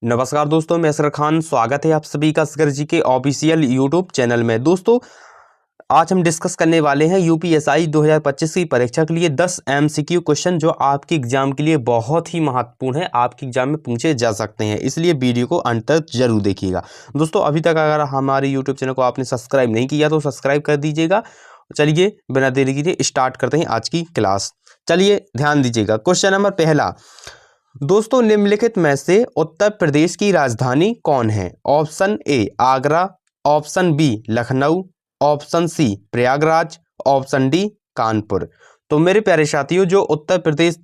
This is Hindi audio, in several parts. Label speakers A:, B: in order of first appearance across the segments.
A: नमस्कार दोस्तों, मैं असगर खान। स्वागत है आप सभी का असगर जी के ऑफिशियल यूट्यूब चैनल में। दोस्तों, आज हम डिस्कस करने वाले हैं यूपीएससी 2025 की परीक्षा के लिए 10 एमसीक्यू क्वेश्चन जो आपके एग्जाम के लिए बहुत ही महत्वपूर्ण है, आपके एग्जाम में पूछे जा सकते हैं। इसलिए वीडियो को अंत तक जरूर देखिएगा। दोस्तों, अभी तक अगर हमारे यूट्यूब चैनल को आपने सब्सक्राइब नहीं किया तो सब्सक्राइब कर दीजिएगा। चलिए बिना देरी किए स्टार्ट करते हैं आज की क्लास। चलिए ध्यान दीजिएगा। क्वेश्चन नंबर पहला, दोस्तों निम्नलिखित में से उत्तर प्रदेश की राजधानी कौन है? Option A Agra, option B Lucknow, option C Prayagraj, option D Kanpur. तो मेरे प्यारे साथियों, जो उत्तर प्रदेश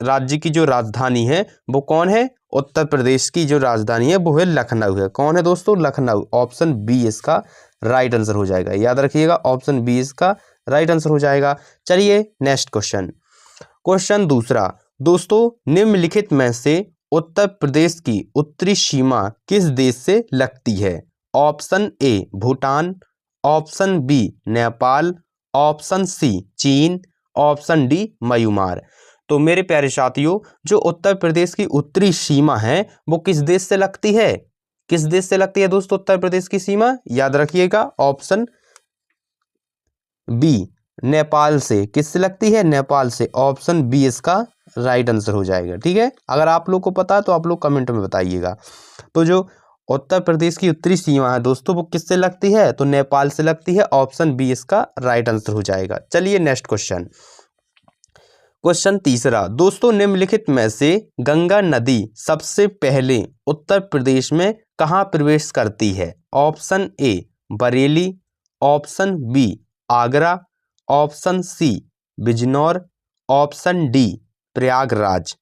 A: राज्य की जो राजधानी है वो कौन है? उत्तर प्रदेश की जो राजधानी है वो है लखनऊ है। कौन है दोस्तों? लखनऊ। ऑप्शन बी इसका राइट आंसर हो जाएगा। याद रखिएगा, ऑप्शन बी इसका राइट आंसर हो जाएगा। चलिए नेक्स्ट क्वेश्चन। क्वेश्चन दूसरा, दोस्तों निम्नलिखित में से उत्तर प्रदेश की उत्तरी सीमा किस देश से लगती है? Option A Bhutan, option B Nepal, option C चीन, ऑप्शन डी म्यांमार। तो मेरे प्यारे साथियों, जो उत्तर प्रदेश की उत्तरी सीमा है वो किस देश से लगती है? किस देश से लगती है दोस्तों उत्तर प्रदेश की सीमा? याद रखिएगा, ऑप्शन बी नेपाल से। किससे लगती है? नेपाल से। ऑप्शन बी इसका राइट आंसर हो जाएगा। ठीक है, अगर आप लोग को पता है तो आप लोग कमेंट में बताइएगा। तो जो उत्तर प्रदेश की उत्तरी सीमा है दोस्तों वो किससे लगती है? तो नेपाल से लगती है। ऑप्शन बी इसका राइट आंसर हो जाएगा। चलिए नेक्स्ट क्वेश्चन। क्वेश्चन तीसरा, दोस्तों निम्नलिखित में से गंगा नदी सबसे पहले उत्तर प्रदेश में कहाँ प्रवेश करती है? Option A Bareilly, option B Agra, option C Bijnor, option D Prayagraj.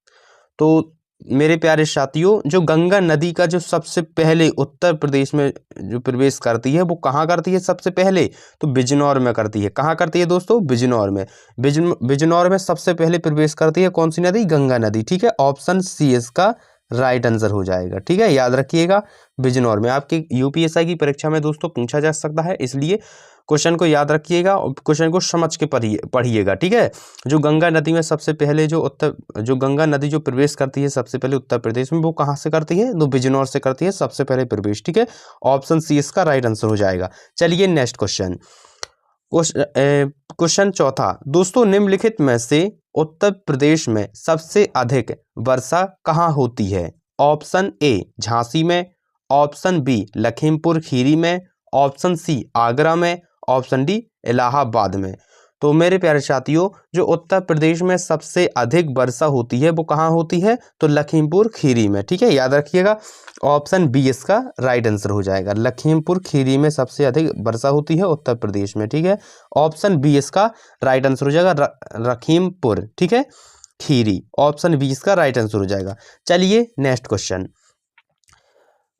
A: तो मेरे प्यारे साथियों, जो गंगा नदी का जो सबसे पहले उत्तर प्रदेश में जो प्रवेश करती है वो कहाँ करती है सबसे पहले? तो बिजनौर में करती है। कहाँ करती है दोस्तों? बिजनौर में। बिजनौर में सबसे पहले प्रवेश करती है कौन सी नदी? गंगा नदी। ठीक है, ऑप्शन सी इसका राइट आंसर हो जाएगा। ठीक है, याद रखिएगा, बिजनौर में। आपके यूपीएससी की परीक्षा में दोस्तों पूछा जा सकता है, इसलिए क्वेश्चन को याद रखिएगा और क्वेश्चन को समझ के पढ़िएगा। ठीक है, जो गंगा नदी में सबसे पहले जो गंगा नदी जो प्रवेश करती है सबसे पहले उत्तर प्रदेश में वो कहाँ से करती है? तो बिजनौर से करती है सबसे पहले प्रवेश। ठीक है, ऑप्शन सी इसका राइट आंसर हो जाएगा। चलिए नेक्स्ट क्वेश्चन। क्वेश्चन चौथा, दोस्तों निम्नलिखित में से उत्तर प्रदेश में सबसे अधिक वर्षा कहाँ होती है? ऑप्शन ए झांसी में, ऑप्शन बी लखीमपुर खीरी में, ऑप्शन सी आगरा में, ऑप्शन डी इलाहाबाद में। तो मेरे प्यारे साथियों, जो उत्तर प्रदेश में सबसे अधिक वर्षा होती है वो कहाँ होती है? तो लखीमपुर खीरी में। ठीक है, याद रखिएगा, ऑप्शन बी इसका राइट आंसर हो जाएगा। लखीमपुर खीरी में सबसे अधिक वर्षा होती है उत्तर प्रदेश में। ठीक है, ऑप्शन बी इसका राइट आंसर हो जाएगा। लखीमपुर, ठीक है, खीरी। ऑप्शन बी इसका राइट आंसर हो जाएगा। चलिए नेक्स्ट क्वेश्चन।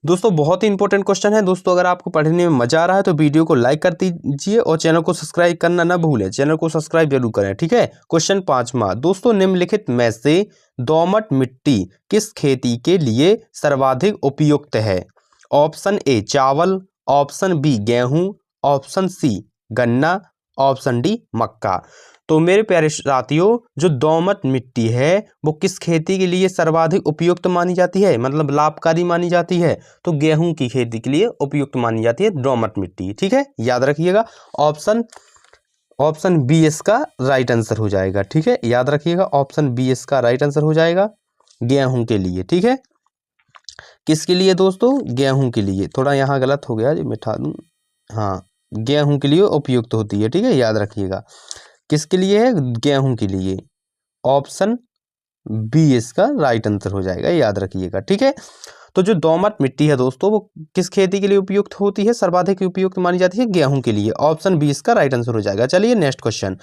A: दोस्तों बहुत ही इंपॉर्टेंट क्वेश्चन है। दोस्तों अगर आपको पढ़ने में मजा आ रहा है तो वीडियो को लाइक कर दीजिए और चैनल को सब्सक्राइब करना ना भूलें। चैनल को सब्सक्राइब जरूर करें। ठीक है, क्वेश्चन पांचवा, दोस्तों निम्नलिखित में से दोमट मिट्टी किस खेती के लिए सर्वाधिक उपयुक्त है? ऑप्शन ए चावल, ऑप्शन बी गेहूं, ऑप्शन सी गन्ना, ऑप्शन डी मक्का। तो मेरे प्यारे साथियों, जो दोमट मिट्टी है वो किस खेती के लिए सर्वाधिक उपयुक्त मानी जाती है, मतलब लाभकारी मानी जाती है? तो गेहूं की खेती के लिए उपयुक्त मानी जाती है दोमट मिट्टी। ठीक है, याद रखिएगा, ऑप्शन बी इसका राइट आंसर हो जाएगा। ठीक है, याद रखिएगा, ऑप्शन बी इसका राइट आंसर हो जाएगा गेहूं के लिए। ठीक है, किसके लिए दोस्तों? गेहूं के लिए। थोड़ा यहाँ गलत हो गया जी, मिठा दूं। हाँ, गेहूं के लिए उपयुक्त होती है। ठीक है, याद रखिएगा, किसके लिए है? गेहूं के लिए। ऑप्शन बी इसका राइट आंसर हो जाएगा, याद रखिएगा। ठीक है, तो जो दोमट मिट्टी है दोस्तों वो किस खेती के लिए उपयुक्त होती है, सर्वाधिक उपयुक्त मानी जाती है? गेहूं के लिए। ऑप्शन बी इसका राइट आंसर हो जाएगा। चलिए नेक्स्ट क्वेश्चन।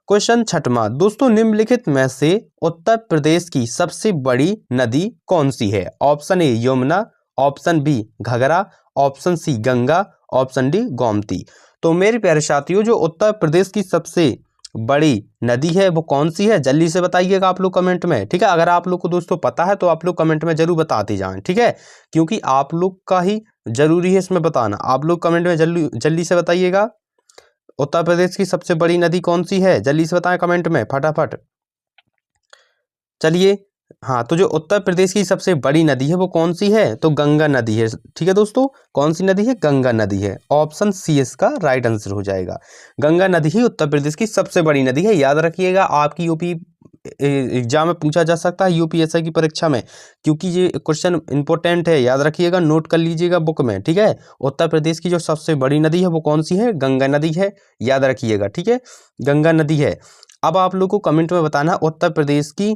A: क्वेश्चन छठवां, दोस्तों निम्नलिखित में से उत्तर प्रदेश की सबसे बड़ी नदी कौन सी है? Option A Yamuna, option B Ghaghara, option C Ganga, option D Gomti. तो मेरे प्यारे साथियों, जो उत्तर प्रदेश की सबसे बड़ी नदी है वो कौन सी है? जल्दी से बताइएगा आप लोग कमेंट में। ठीक है, अगर आप लोग को दोस्तों पता है तो आप लोग कमेंट में जरूर बताते जाएं। ठीक है, क्योंकि आप लोग का ही जरूरी है इसमें बताना। आप लोग कमेंट में जल्दी से बताइएगा, उत्तर प्रदेश की सबसे बड़ी नदी कौन सी है? जल्दी से बताएं कमेंट में फटाफट। चलिए हाँ, तो जो उत्तर प्रदेश की सबसे बड़ी नदी है वो कौन सी है? तो गंगा नदी है। ठीक है दोस्तों, कौन सी नदी है? गंगा नदी है। ऑप्शन सी इसका राइट आंसर हो जाएगा। गंगा नदी ही उत्तर प्रदेश की सबसे बड़ी नदी है। याद रखिएगा, आपकी यूपी एग्जाम में पूछा जा सकता है, यूपीएससी की परीक्षा में, क्योंकि ये क्वेश्चन इंपॉर्टेंट है। याद रखिएगा, नोट कर लीजिएगा बुक में। ठीक है, उत्तर प्रदेश की जो सबसे बड़ी नदी है वो कौन सी है? गंगा नदी है। याद रखिएगा, ठीक है, गंगा नदी है। अब आप लोग को कमेंट में बताना उत्तर प्रदेश की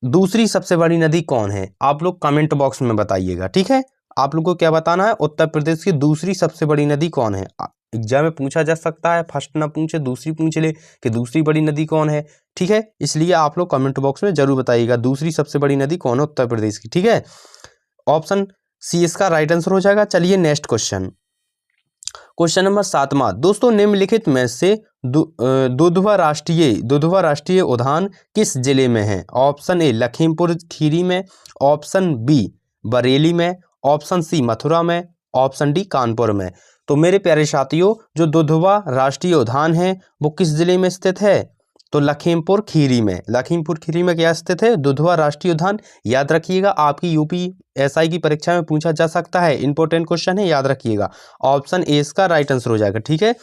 A: दूसरी सबसे बड़ी नदी कौन है? आप लोग कमेंट बॉक्स में बताइएगा। ठीक है, आप लोग को क्या बताना है? उत्तर प्रदेश की दूसरी सबसे बड़ी नदी कौन है? एग्जाम में पूछा जा सकता है, फर्स्ट ना पूछे दूसरी पूछ ले कि दूसरी बड़ी नदी कौन है। ठीक है, इसलिए आप लोग कमेंट बॉक्स में जरूर बताइएगा दूसरी सबसे बड़ी नदी कौन है उत्तर प्रदेश की। ठीक है, ऑप्शन सी इसका राइट आंसर हो जाएगा। चलिए नेक्स्ट क्वेश्चन, क्वेश्चन नंबर 7वां। दोस्तों, निम्नलिखित में से दुधवा राष्ट्रीय उद्यान किस जिले में है? ऑप्शन ए लखीमपुर खीरी में, ऑप्शन बी बरेली में, ऑप्शन सी मथुरा में, ऑप्शन डी कानपुर में। तो मेरे प्यारे साथियों, जो दुधवा राष्ट्रीय उद्यान है वो किस जिले में स्थित है? तो लखीमपुर खीरी में। लखीमपुर खीरी में क्या स्थित है? दुधवा राष्ट्रीय उद्यान। याद रखिएगा, आपकी यूपीएससी की परीक्षा में पूछा जा सकता है, इंपॉर्टेंट क्वेश्चन है, याद रखिएगा। ऑप्शन ए इसका राइट आंसर हो जाएगा। ठीक है,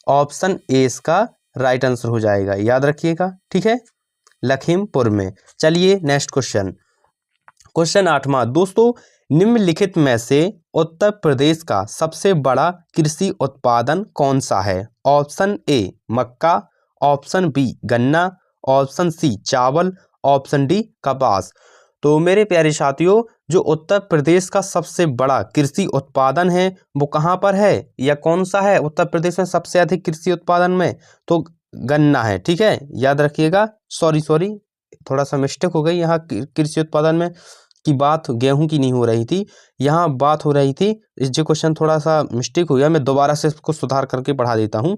A: ऑप्शन ए इसका राइट आंसर हो जाएगा, याद रखिएगा। ठीक है, लखीमपुर में। चलिए नेक्स्ट क्वेश्चन, क्वेश्चन 8वां। दोस्तों, निम्नलिखित में से उत्तर प्रदेश का सबसे बड़ा कृषि उत्पादन कौन सा है? ऑप्शन ए मक्का, ऑप्शन बी गन्ना, ऑप्शन सी चावल, ऑप्शन डी कपास। तो मेरे प्यारे साथियों, जो उत्तर प्रदेश का सबसे बड़ा कृषि उत्पादन है वो कहाँ पर है या कौन सा है उत्तर प्रदेश में सबसे अधिक कृषि उत्पादन में? तो गन्ना है। ठीक है, याद रखिएगा। सॉरी थोड़ा सा मिस्टेक हो गई, यहाँ कृषि उत्पादन में की बात गेहूं की नहीं हो रही थी, यहाँ बात हो रही थी। इस जो क्वेश्चन थोड़ा सा मिस्टेक हो गया, मैं दोबारा से इसको सुधार करके पढ़ा देता हूँ।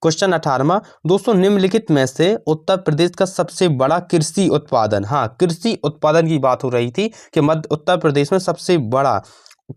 A: क्वेश्चन 18वां। दोस्तों, निम्नलिखित में से उत्तर प्रदेश का सबसे बड़ा कृषि उत्पादन, हाँ कृषि उत्पादन की बात हो रही थी कि उत्तर प्रदेश में सबसे बड़ा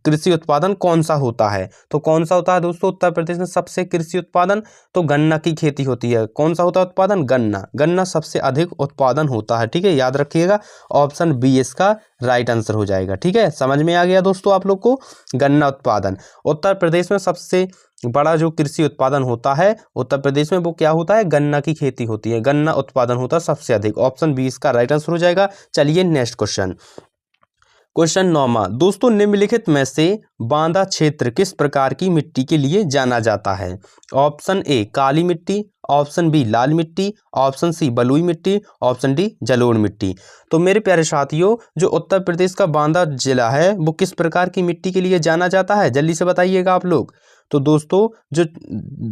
A: कृषि उत्पादन कौन सा होता है? तो कौन सा होता है दोस्तों उत्तर प्रदेश में सबसे कृषि उत्पादन? तो गन्ना की खेती होती है। कौन सा होता है उत्पादन? गन्ना। गन्ना सबसे अधिक उत्पादन होता है। ठीक है, याद रखिएगा, ऑप्शन बी इसका राइट आंसर हो जाएगा। ठीक है, समझ में आ गया दोस्तों आप लोग को? गन्ना उत्पादन उत्तर प्रदेश में सबसे बड़ा जो कृषि उत्पादन होता है उत्तर प्रदेश में वो क्या होता है? गन्ना की खेती होती है, गन्ना उत्पादन होता है सबसे अधिक। ऑप्शन बी इसका राइट आंसर हो जाएगा। चलिए नेक्स्ट क्वेश्चन, क्वेश्चन 9वां। दोस्तों, निम्नलिखित में से बांदा क्षेत्र किस प्रकार की मिट्टी के लिए जाना जाता है? ऑप्शन ए काली मिट्टी, ऑप्शन बी लाल मिट्टी, ऑप्शन सी बलुई मिट्टी, ऑप्शन डी जलोढ़ मिट्टी। तो मेरे प्यारे साथियों, जो उत्तर प्रदेश का बांदा जिला है वो किस प्रकार की मिट्टी के लिए जाना जाता है? जल्दी से बताइएगा आप लोग। तो दोस्तों, जो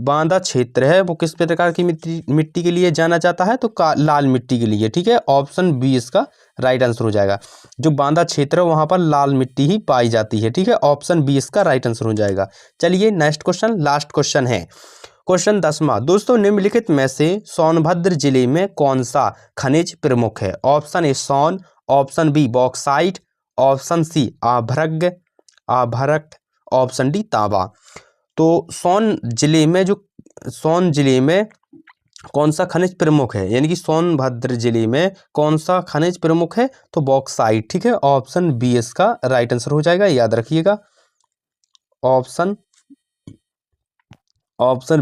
A: बांदा क्षेत्र है वो किस प्रकार की मिट्टी के लिए जाना जाता है? तो लाल मिट्टी के लिए। ठीक है, ऑप्शन बी इसका राइट आंसर हो जाएगा। जो बांदा क्षेत्र है वहां पर लाल मिट्टी ही पाई जाती है। ठीक है, ऑप्शन बी इसका राइट आंसर हो जाएगा। चलिए नेक्स्ट क्वेश्चन, लास्ट क्वेश्चन है क्वेश्चन 10वां। दोस्तों, निम्नलिखित में से सोनभद्र जिले में कौन सा खनिज प्रमुख है? ऑप्शन ए सोन, option B bauxite, option C आभरक, ऑप्शन डी तांबा। तो सोन जिले में कौन सा खनिज प्रमुख है, यानी कि सोनभद्र जिले में कौन सा खनिज प्रमुख है? तो बॉक्साइट। ठीक है, ऑप्शन बी इसका राइट आंसर हो जाएगा, याद रखिएगा। ऑप्शन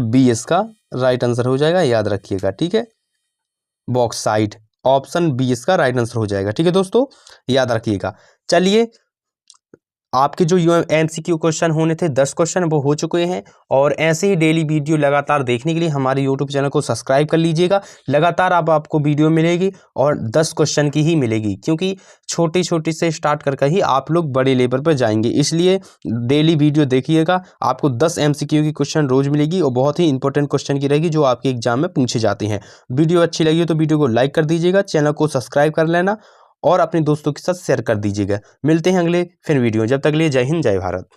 A: बी इसका राइट आंसर हो जाएगा, याद रखिएगा। ठीक है, बॉक्साइट, ऑप्शन बी इसका राइट आंसर हो जाएगा। ठीक है दोस्तों, याद रखिएगा। चलिए, आपके जो एमसीक्यू क्वेश्चन होने थे 10 क्वेश्चन वो हो चुके हैं, और ऐसे ही डेली वीडियो लगातार देखने के लिए हमारे यूट्यूब चैनल को सब्सक्राइब कर लीजिएगा। लगातार आपको वीडियो मिलेगी और 10 क्वेश्चन की ही मिलेगी, क्योंकि छोटी छोटी से स्टार्ट करके ही आप लोग बड़े लेवल पर जाएंगे। इसलिए डेली वीडियो देखिएगा, आपको 10 एमसीक्यू की क्वेश्चन रोज़ मिलेगी और बहुत ही इंपॉर्टेंट क्वेश्चन की रहेगी जो आपके एग्जाम में पूछे जाते हैं। वीडियो अच्छी लगी हो तो वीडियो को लाइक कर दीजिएगा, चैनल को सब्सक्राइब कर लेना और अपने दोस्तों के साथ शेयर कर दीजिएगा। मिलते हैं अगले फिर वीडियो, जब तक के लिए जय हिंद जय भारत।